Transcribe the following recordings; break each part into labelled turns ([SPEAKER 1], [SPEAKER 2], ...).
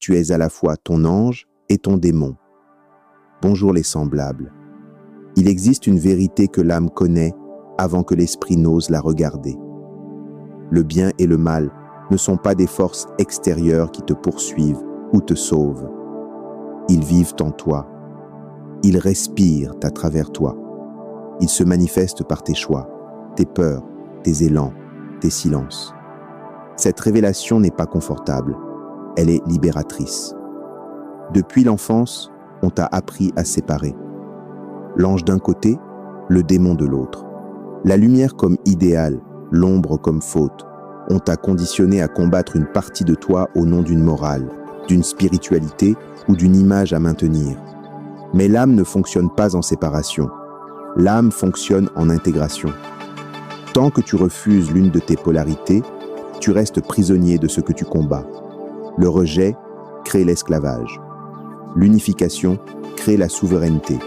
[SPEAKER 1] Tu es à la fois ton ange et ton démon. Bonjour les semblables. Il existe une vérité que l'âme connaît avant que l'esprit n'ose la regarder. Le bien et le mal ne sont pas des forces extérieures qui te poursuivent ou te sauvent. Ils vivent en toi. Ils respirent à travers toi. Ils se manifestent par tes choix, tes peurs, tes élans, tes silences. Cette révélation n'est pas confortable. Elle est libératrice. Depuis l'enfance, on t'a appris à séparer. L'ange d'un côté, le démon de l'autre. La lumière comme idéal, l'ombre comme faute. On t'a conditionné à combattre une partie de toi au nom d'une morale, d'une spiritualité ou d'une image à maintenir. Mais l'âme ne fonctionne pas en séparation. L'âme fonctionne en intégration. Tant que tu refuses l'une de tes polarités, tu restes prisonnier de ce que tu combats. Le rejet crée l'esclavage. L'unification crée la souveraineté.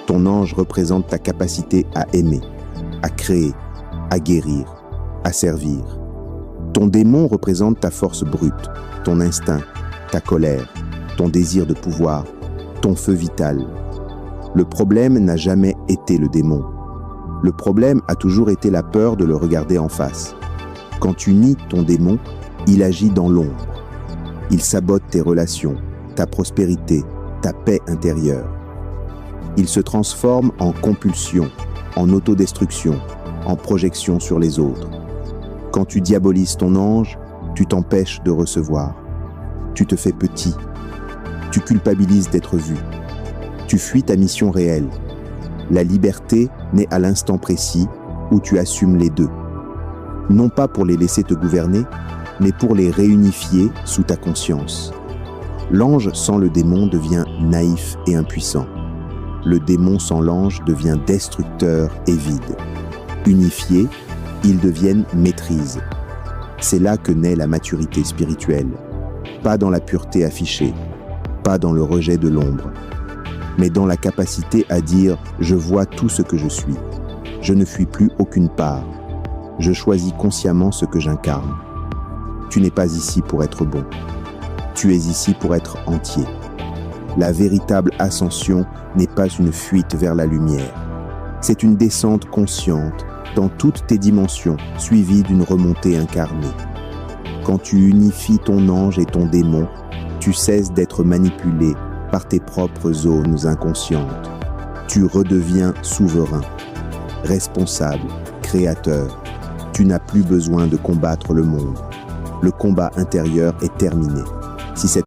[SPEAKER 1] Ton ange représente ta capacité à aimer, à créer, à guérir, à servir. Ton démon représente ta force brute, ton instinct, ta colère, ton désir de pouvoir, ton feu vital. Le problème n'a jamais été le démon. Le problème a toujours été la peur de le regarder en face. Quand tu nies ton démon, il agit dans l'ombre. Il sabote tes relations, ta prospérité, ta paix intérieure. Il se transforme en compulsion, en autodestruction, en projection sur les autres. Quand tu diabolises ton ange, tu t'empêches de recevoir. Tu te fais petit. Tu culpabilises d'être vu. Tu fuis ta mission réelle. La liberté naît à l'instant précis où tu assumes les deux. Non pas pour les laisser te gouverner, mais pour les réunifier sous ta conscience. L'ange sans le démon devient naïf et impuissant. Le démon sans l'ange devient destructeur et vide. Unifiés, ils deviennent maîtrise. C'est là que naît la maturité spirituelle. Pas dans la pureté affichée, pas dans le rejet de l'ombre, mais dans la capacité à dire « je vois tout ce que je suis, je ne fuis plus aucune part, je choisis consciemment ce que j'incarne. Tu n'es pas ici pour être bon, tu es ici pour être entier. » La véritable ascension n'est pas une fuite vers la lumière, c'est une descente consciente dans toutes tes dimensions, suivie d'une remontée incarnée. Quand tu unifies ton ange et ton démon, tu cesses d'être manipulé par tes propres zones inconscientes. Tu redeviens souverain, responsable, créateur. Tu n'as plus besoin de combattre le monde. Le combat intérieur est terminé. Si cette